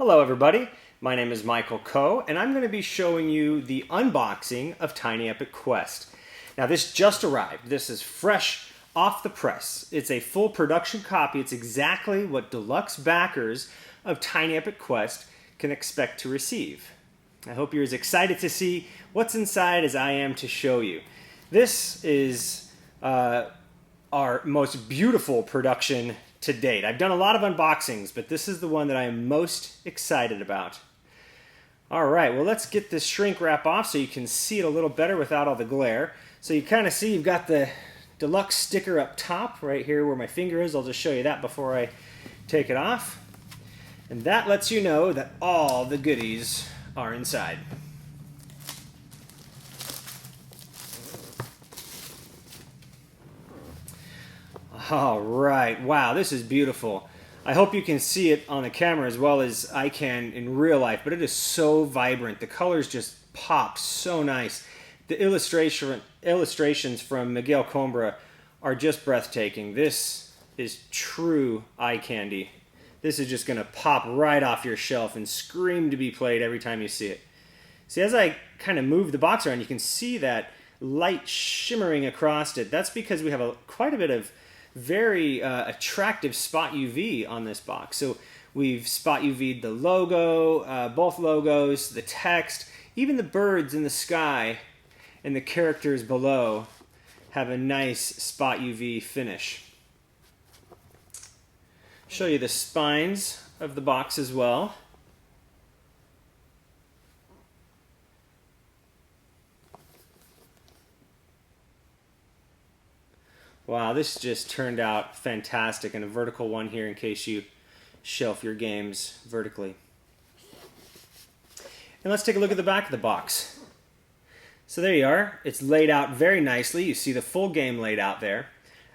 Hello everybody, my name is Michael Coe and I'm going to be showing you the unboxing of Tiny Epic Quest. Now this just arrived, this is fresh off the press. It's a full production copy, it's exactly what Deluxe backers of Tiny Epic Quest can expect to receive. I hope you're as excited to see what's inside as I am to show you. This is our most beautiful production to date. I've done a lot of unboxings, but this is the one that I am most excited about. All right, well, let's get this shrink wrap off so you can see it a little better without all the glare. So you kind of see you've got the Deluxe sticker up top right here where my finger is. I'll just show you that before I take it off. And that lets you know that all the goodies are inside. All right, wow, this is beautiful. I hope you can see it on the camera as well as I can in real life, but it is so vibrant. The colors just pop so nice. The illustrations from Miguel Coe are just breathtaking. This is true eye candy. This is just gonna pop right off your shelf and scream to be played every time you see it. See, as I kind of move the box around, you can see that light shimmering across it. That's because we have quite a bit of very attractive spot UV on this box. So we've spot UV'd the logo, both logos, the text, even the birds in the sky and the characters below have a nice spot UV finish. Show you the spines of the box as well. Wow, this just turned out fantastic, and a vertical one here in case you shelf your games vertically. And let's take a look at the back of the box. So there you are. It's laid out very nicely. You see the full game laid out there,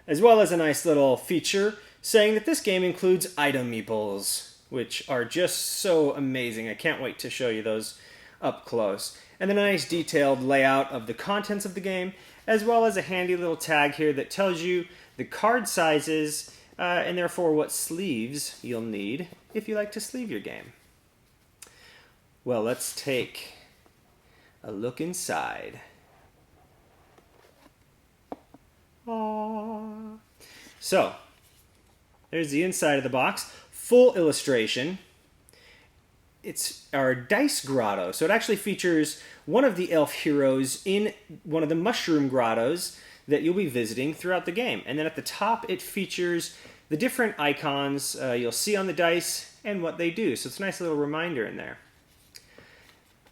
as well as a nice little feature saying that this game includes item meeples, which are just so amazing. I can't wait to show you those up close. And then a nice detailed layout of the contents of the game, as well as a handy little tag here that tells you the card sizes and therefore what sleeves you'll need if you like to sleeve your game. Well, let's take a look inside. Aww. So, there's the inside of the box, full illustration. It's our dice grotto, so it actually features one of the elf heroes in one of the mushroom grottos that you'll be visiting throughout the game. And then at the top it features the different icons you'll see on the dice and what they do, so it's a nice little reminder in there.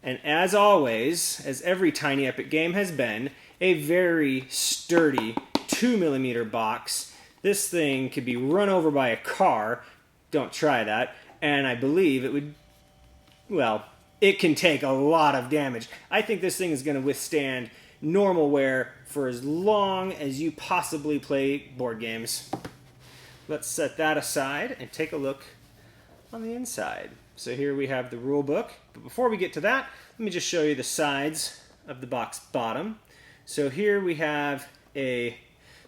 And as always, as every Tiny Epic game has been, a very sturdy 2mm box. This thing could be run over by a car, don't try that, and I believe it would, well, it can take a lot of damage. I think this thing is going to withstand normal wear for as long as you possibly play board games. Let's set that aside and take a look on the inside. So here we have the rule book. But before we get to that, let me just show you the sides of the box bottom. So here we have a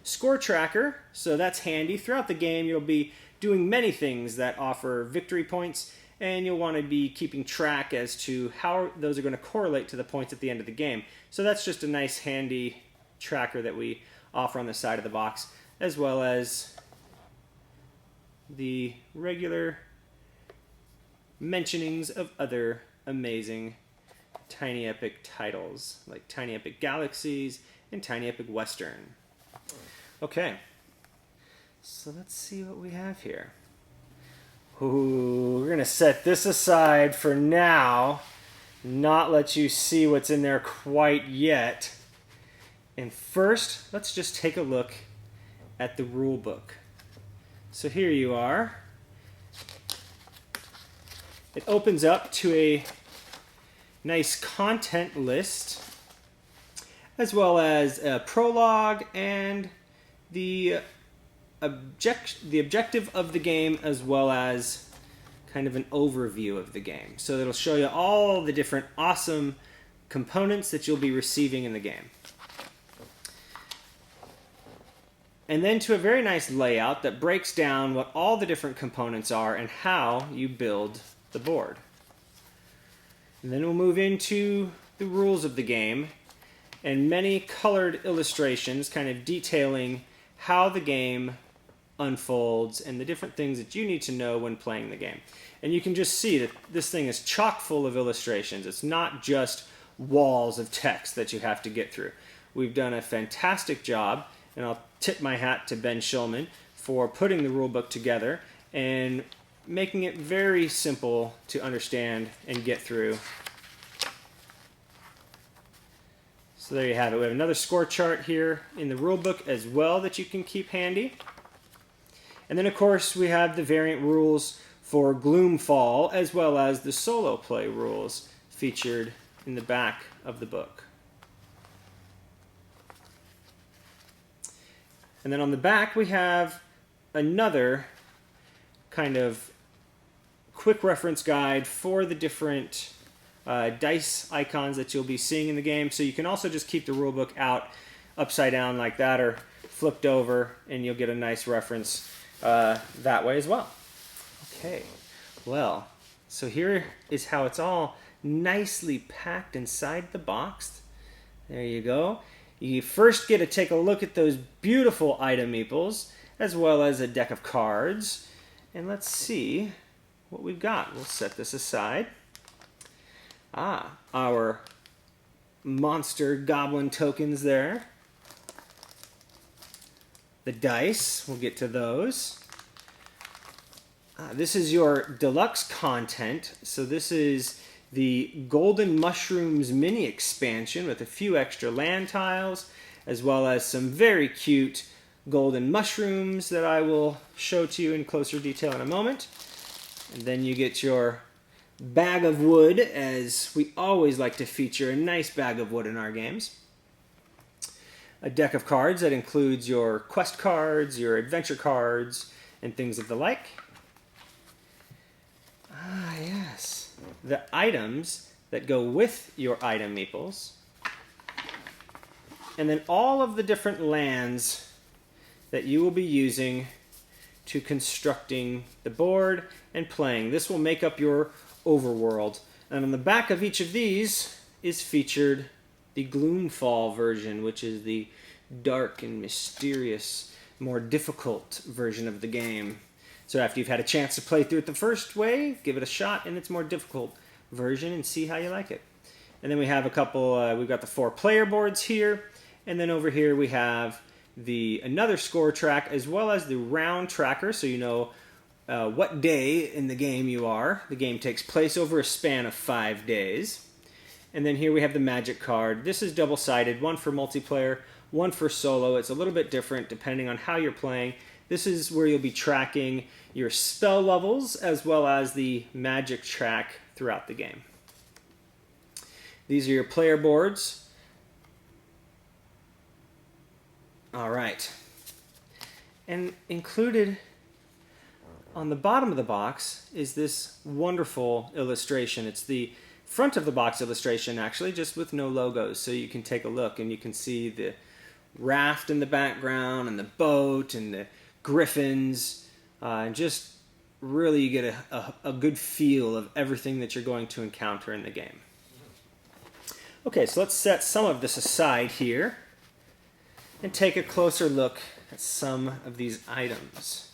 score tracker. So that's handy. Throughout the game, you'll be doing many things that offer victory points, and you'll want to be keeping track as to how those are going to correlate to the points at the end of the game. So that's just a nice handy tracker that we offer on the side of the box, as well as the regular mentionings of other amazing Tiny Epic titles, like Tiny Epic Galaxies and Tiny Epic Western. Okay, so let's see what we have here. Ooh, we're going to set this aside for now, not let you see what's in there quite yet. And first, let's just take a look at the rule book. So here you are. It opens up to a nice content list, as well as a prologue and the objective of the game, as well as kind of an overview of the game. So it'll show you all the different awesome components that you'll be receiving in the game. And then to a very nice layout that breaks down what all the different components are and how you build the board. And then we'll move into the rules of the game and many colored illustrations kind of detailing how the game unfolds and the different things that you need to know when playing the game. And you can just see that this thing is chock full of illustrations. It's not just walls of text that you have to get through. We've done a fantastic job, and I'll tip my hat to Ben Shulman for putting the rule book together and making it very simple to understand and get through. So there you have it. We have another score chart here in the rule book as well that you can keep handy. And then, of course, we have the variant rules for Gloomfall as well as the solo play rules featured in the back of the book. And then on the back we have another kind of quick reference guide for the different dice icons that you'll be seeing in the game. So you can also just keep the rule book out upside down like that or flipped over and you'll get a nice reference that way as well. Okay, well, so here is how it's all nicely packed inside the box. There you go. You first get to take a look at those beautiful item meeples as well as a deck of cards. And let's see what we've got. We'll set this aside. Our monster goblin tokens there. The dice, we'll get to those. This is your deluxe content. So this is the Golden Mushrooms mini expansion with a few extra land tiles, as well as some very cute golden mushrooms that I will show to you in closer detail in a moment. And then you get your bag of wood, as we always like to feature a nice bag of wood in our games. A deck of cards that includes your quest cards, your adventure cards, and things of the like. Yes. The items that go with your item meeples. And then all of the different lands that you will be using to constructing the board and playing. This will make up your overworld. And on the back of each of these is featured the Gloomfall version, which is the dark and mysterious, more difficult version of the game. So after you've had a chance to play through it the first way, give it a shot in its more difficult version and see how you like it. And then we have a couple, we've got the 4 player boards here, and then over here we have another score track as well as the round tracker, so you know what day in the game you are. The game takes place over a span of 5 days. And then here we have the magic card. This is double-sided, one for multiplayer, one for solo. It's a little bit different depending on how you're playing. This is where you'll be tracking your spell levels as well as the magic track throughout the game. These are your player boards. All right. And included on the bottom of the box is this wonderful illustration. It's the front of the box illustration, actually, just with no logos. So you can take a look and you can see the raft in the background and the boat and the griffins, and just really you get a good feel of everything that you're going to encounter in the game. Okay, so let's set some of this aside here and take a closer look at some of these items.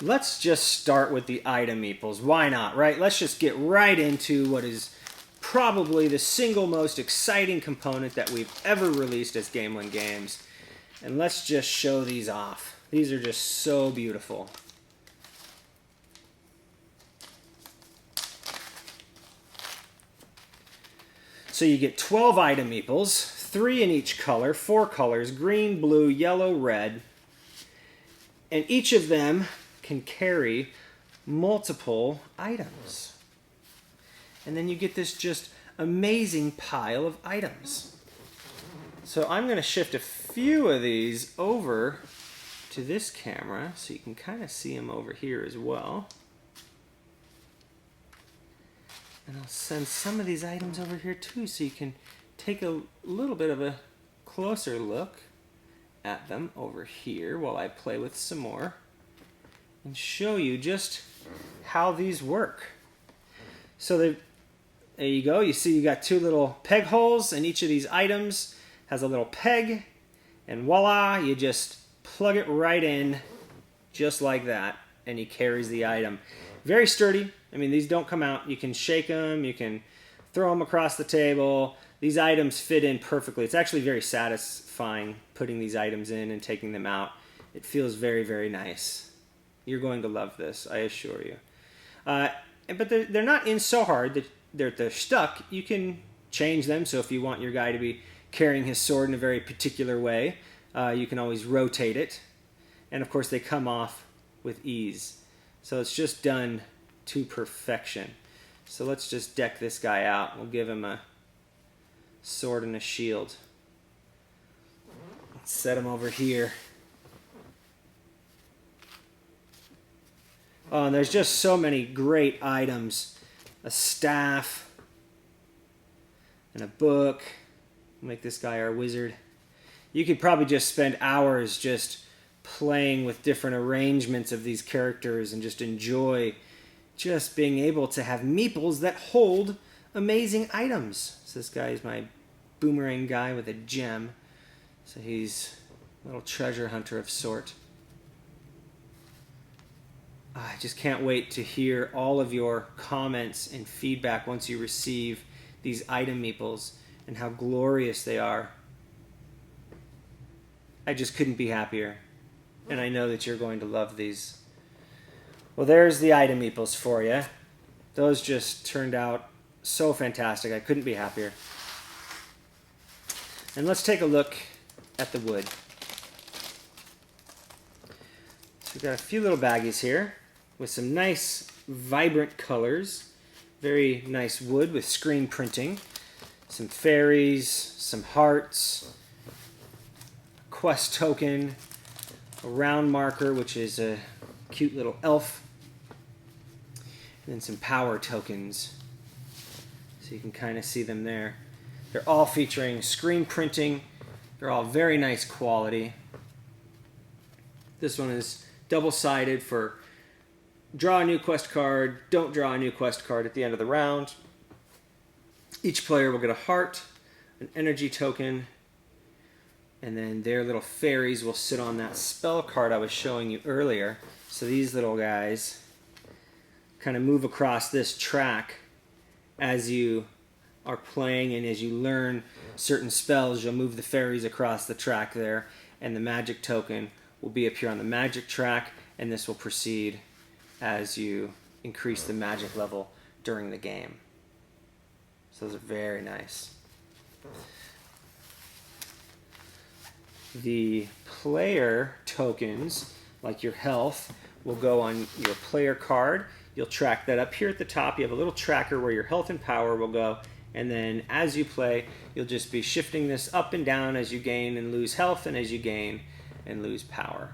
Let's just start with the item meeples. Why not, right? Let's just get right into what is probably the single most exciting component that we've ever released as Gamelin Games. And let's just show these off. These are just so beautiful. So you get 12 item meeples, 3 in each color, 4 colors, green, blue, yellow, red. And each of them can carry multiple items. And then you get this just amazing pile of items. So I'm going to shift a few of these over to this camera so you can kind of see them over here as well. And I'll send some of these items over here too so you can take a little bit of a closer look at them over here while I play with some more. and show you just how these work. So there you go. You see you got two little peg holes, and each of these items has a little peg, and voila, you just plug it right in just like that, and he carries the item. Very sturdy. I mean, these don't come out. You can shake them, you can throw them across the table. These items fit in perfectly. It's actually very satisfying putting these items in and taking them out. It feels very, very nice. You're going to love this, I assure you. But they're not in so hard that they're stuck. You can change them, so if you want your guy to be carrying his sword in a very particular way, you can always rotate it. And of course they come off with ease. So it's just done to perfection. So let's just deck this guy out. We'll give him a sword and a shield. Let's set him over here. Oh, and there's just so many great items. A staff and a book. Make this guy our wizard. You could probably just spend hours just playing with different arrangements of these characters and just enjoy just being able to have meeples that hold amazing items. So this guy is my boomerang guy with a gem. So he's a little treasure hunter of sort. I just can't wait to hear all of your comments and feedback once you receive these item meeples and how glorious they are. I just couldn't be happier. And I know that you're going to love these. Well, there's the item meeples for you. Those just turned out so fantastic. I couldn't be happier. And let's take a look at the wood. So we've got a few little baggies here with some nice, vibrant colors. Very nice wood with screen printing. Some fairies, some hearts, a quest token, a round marker, which is a cute little elf, and then some power tokens. So you can kind of see them there. They're all featuring screen printing. They're all very nice quality. This one is double-sided for draw a new quest card, don't draw a new quest card at the end of the round. Each player will get a heart, an energy token, and then their little fairies will sit on that spell card I was showing you earlier. So these little guys kind of move across this track as you are playing, and as you learn certain spells, you'll move the fairies across the track there, and the magic token will be up here on the magic track, and this will proceed as you increase the magic level during the game. So those are very nice. The player tokens, like your health, will go on your player card. You'll track that up here at the top. You have a little tracker where your health and power will go, and then as you play, you'll just be shifting this up and down as you gain and lose health and as you gain and lose power.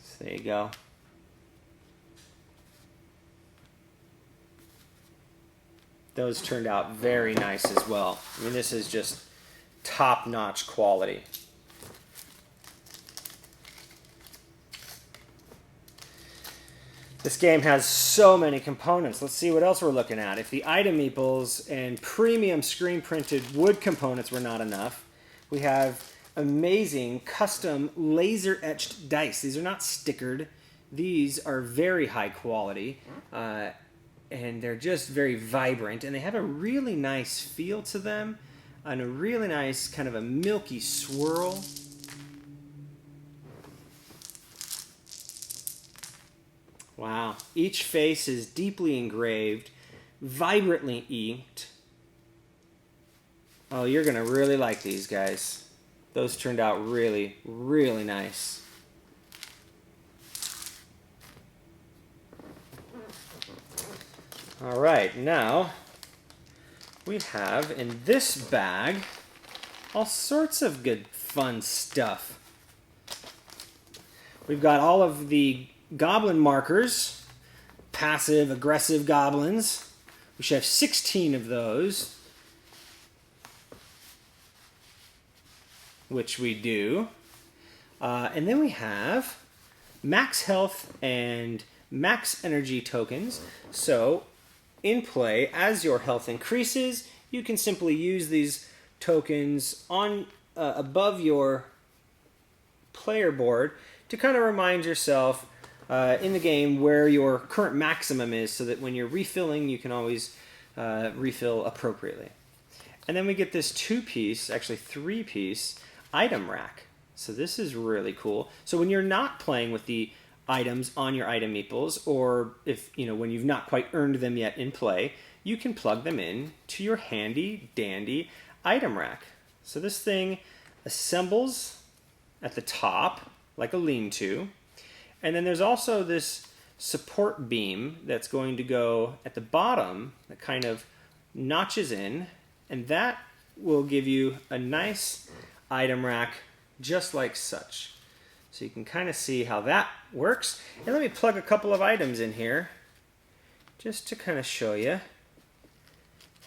So there you go. Those turned out very nice as well. I mean, this is just top-notch quality. This game has so many components. Let's see what else we're looking at. If the item meeples and premium screen-printed wood components were not enough, we have amazing custom laser-etched dice. These are not stickered. These are very high quality, and they're just very vibrant, and they have a really nice feel to them, and a really nice kind of a milky swirl. Wow. Each face is deeply engraved, vibrantly inked. Oh, you're going to really like these guys. Those turned out really, really nice. All right, now we have in this bag all sorts of good, fun stuff. We've got all of the goblin markers, passive, aggressive goblins. We should have 16 of those. which we do. And then we have max health and max energy tokens. So in play, as your health increases, you can simply use these tokens on above your player board to kind of remind yourself in the game where your current maximum is, so that when you're refilling, you can always refill appropriately. And then we get this 2-piece, actually 3-piece item rack. So this is really cool. So when you're not playing with the items on your item meeples, or if when you've not quite earned them yet in play, you can plug them in to your handy dandy item rack. So this thing assembles at the top like a lean-to, and then there's also this support beam that's going to go at the bottom that kind of notches in, and that will give you a nice item rack just like such. So you can kind of see how that works. And let me plug a couple of items in here just to kind of show you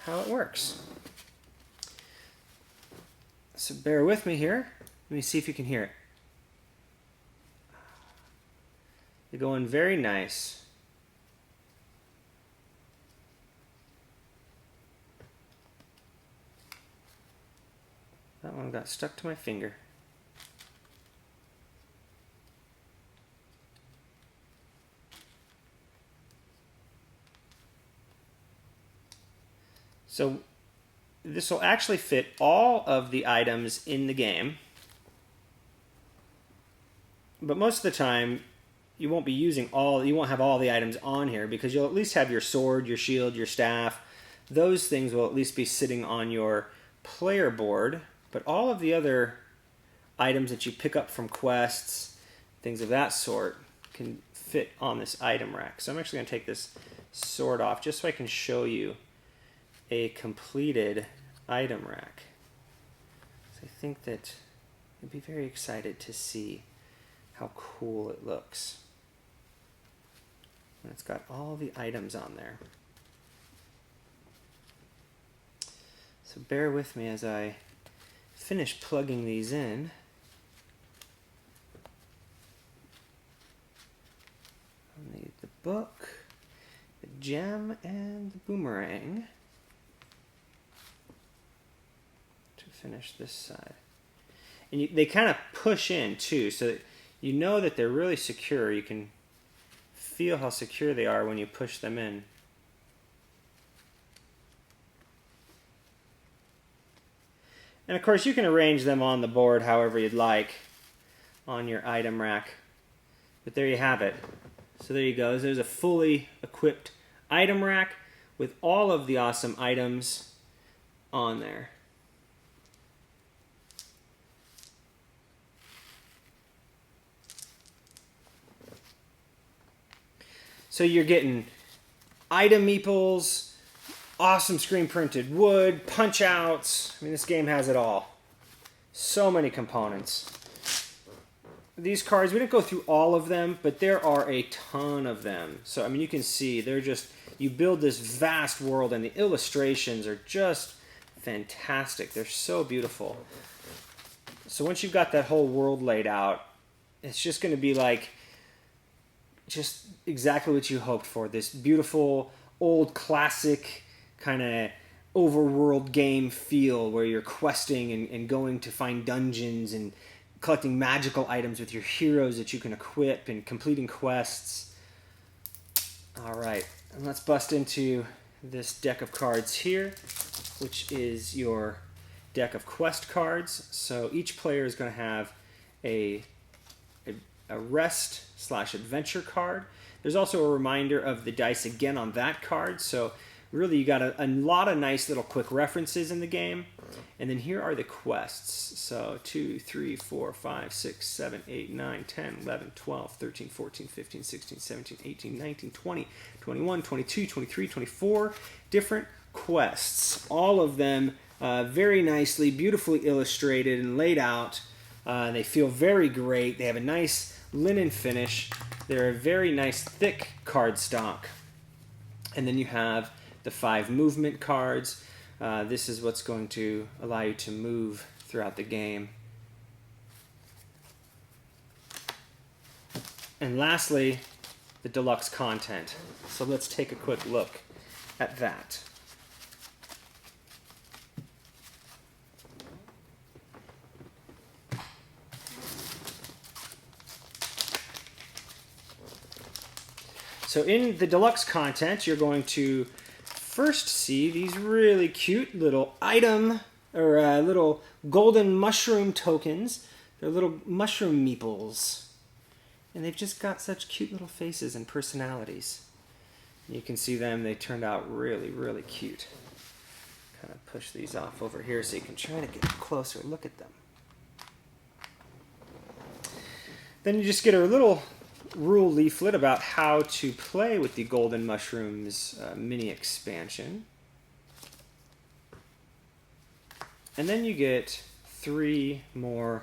how it works. So bear with me here. Let me see if you can hear it. They're going very nice. That one got stuck to my finger. So this will actually fit all of the items in the game, but most of the time you won't be using you won't have all the items on here, because you'll at least have your sword, your shield, your staff. Those things will at least be sitting on your player board, but all of the other items that you pick up from quests, things of that sort, can fit on this item rack. So I'm actually going to take this sword off just so I can show you a completed item rack. So I think that you'd be very excited to see how cool it looks. And it's got all the items on there. So bear with me as I finish plugging these in. I'll need the book, the gem, and the boomerang to finish this side. And they kind of push in too, so that you know that they're really secure. You can feel how secure they are when you push them in. And of course you can arrange them on the board however you'd like on your item rack. But there you have it. So there you go. There's a fully equipped item rack with all of the awesome items on there. So you're getting item meeples, awesome screen printed wood, punch outs. I mean, this game has it all. So many components. These cards, we didn't go through all of them, but there are a ton of them. So, I mean, you can see they're just, you build this vast world, and the illustrations are just fantastic. They're so beautiful. So once you've got that whole world laid out, it's just going to be like, just exactly what you hoped for. This beautiful, old, classic kind of overworld game feel where you're questing and going to find dungeons and collecting magical items with your heroes that you can equip and completing quests. All right, and let's bust into this deck of cards here, which is your deck of quest cards. So each player is going to have a rest/adventure card. There's also a reminder of the dice again on that card. So really you got a lot of nice little quick references in the game. And then here are the quests. So 2, 3, 4, 5, 6, 7, 8, 9, 10, 11, 12, 13, 14, 15, 16, 17, 18, 19, 20, 21, 22, 23, 24 different quests. All of them very nicely, beautifully illustrated and laid out. They feel very great. They have a nice linen finish. They're a very nice thick cardstock. And then you have the 5 movement cards. This is what's going to allow you to move throughout the game And lastly, the deluxe content. So let's take a quick look at that. So in the deluxe content, you're going to first see these really cute little item or little golden mushroom tokens. They're little mushroom meeples. And they've just got such cute little faces and personalities. You can see them, they turned out really, really cute. Kind of push these off over here so you can try to get a closer look at them. Then you just get a little rule leaflet about how to play with the Golden Mushrooms mini expansion. And then you get 3 more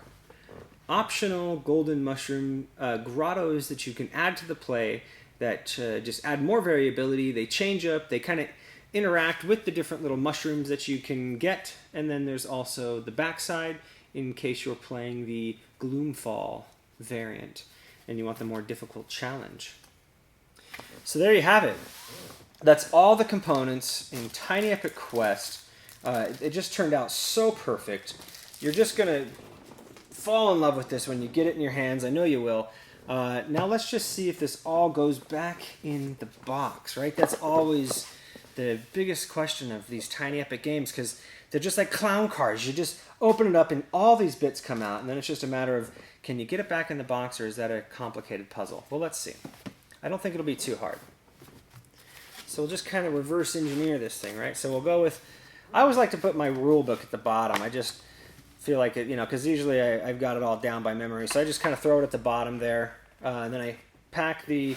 optional Golden Mushroom grottos that you can add to the play that just add more variability. They change up, they kind of interact with the different little mushrooms that you can get. And then there's also the backside in case you're playing the Gloomfall variant and you want the more difficult challenge. So there you have it. That's all the components in Tiny Epic Quest. It just turned out so perfect. You're just going to fall in love with this when you get it in your hands. I know you will. Now let's just see if this all goes back in the box, right? That's always the biggest question of these Tiny Epic games because they're just like clown cars. You just open it up and all these bits come out, and then it's just a matter of, can you get it back in the box, or is that a complicated puzzle? Well, let's see. I don't think it'll be too hard. So we'll just kind of reverse engineer this thing, right? So we'll go with, I always like to put my rule book at the bottom. I just feel like it, you know, because usually I've got it all down by memory. So I just kind of throw it at the bottom there. And then I pack the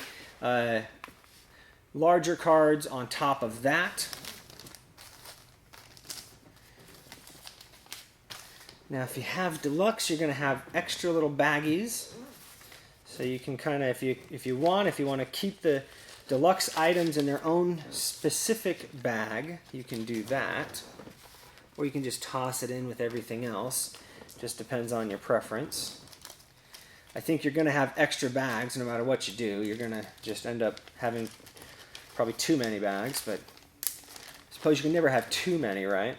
larger cards on top of that. Now, if you have Deluxe, you're going to have extra little baggies. So you can kind of, if you want to keep the Deluxe items in their own specific bag, you can do that. Or you can just toss it in with everything else. Just depends on your preference. I think you're going to have extra bags no matter what you do. You're going to just end up having probably too many bags, but I suppose you can never have too many, right?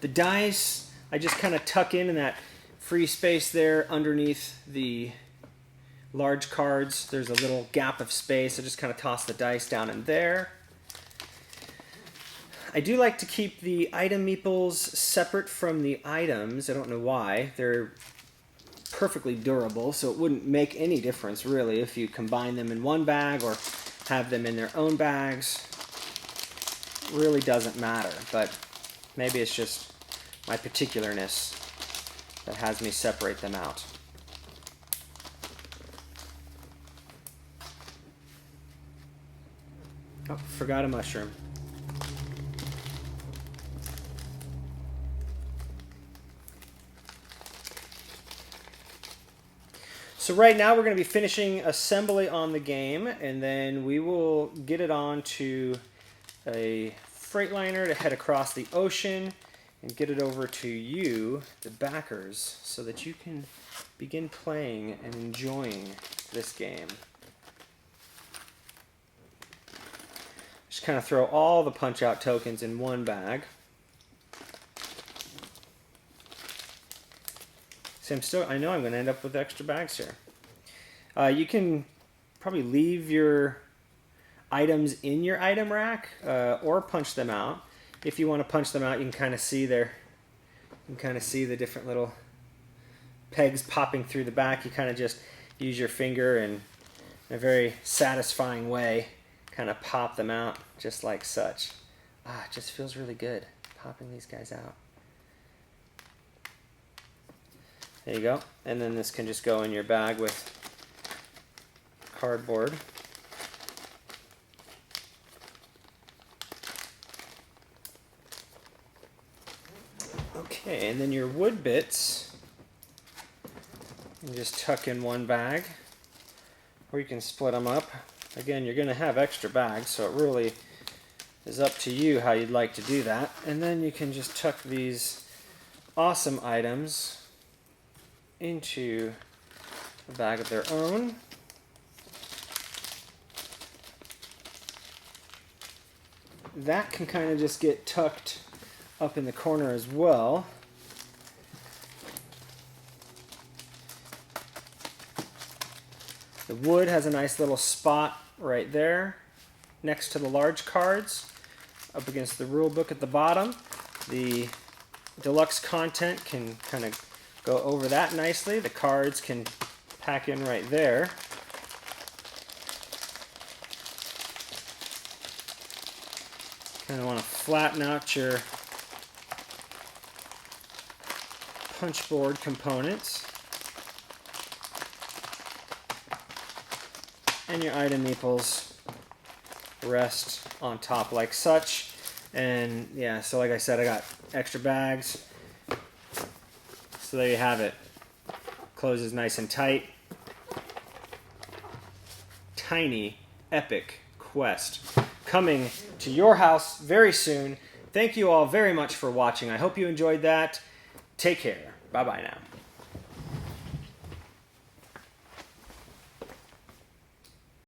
The dice, I just kind of tuck in that free space there underneath the large cards. There's a little gap of space. I just kind of toss the dice down in there. I do like to keep the item meeples separate from the items. I don't know why. They're perfectly durable, so it wouldn't make any difference really if you combine them in one bag or have them in their own bags. It really doesn't matter, but maybe it's just my particularness that has me separate them out. Oh, forgot a mushroom. So right now we're going to be finishing assembly on the game, and then we will get it on to a Freightliner to head across the ocean and get it over to you, the backers, so that you can begin playing and enjoying this game. Just kind of throw all the punch-out tokens in one bag. See, I know I'm going to end up with extra bags here. You can probably leave your items in your item rack or punch them out. If you want to punch them out, you can kind of see the different little pegs popping through the back. You kind of just use your finger and in a very satisfying way kind of pop them out just like such. It just feels really good popping these guys out. There you go. And then this can just go in your bag with cardboard. Okay, and then your wood bits, you can just tuck in one bag, or you can split them up. Again, you're going to have extra bags, so it really is up to you how you'd like to do that. And then you can just tuck these awesome items into a bag of their own. That can kind of just get tucked up in the corner as well. The wood has a nice little spot right there next to the large cards, up against the rule book at the bottom. The deluxe content can kind of go over that nicely. The cards can pack in right there. Kind of want to flatten out your punch board components. And your item meeples rest on top like such. And yeah, so like I said, I got extra bags. So there you have it. Closes nice and tight. Tiny, epic quest coming to your house very soon. Thank you all very much for watching. I hope you enjoyed that. Take care. Bye-bye now.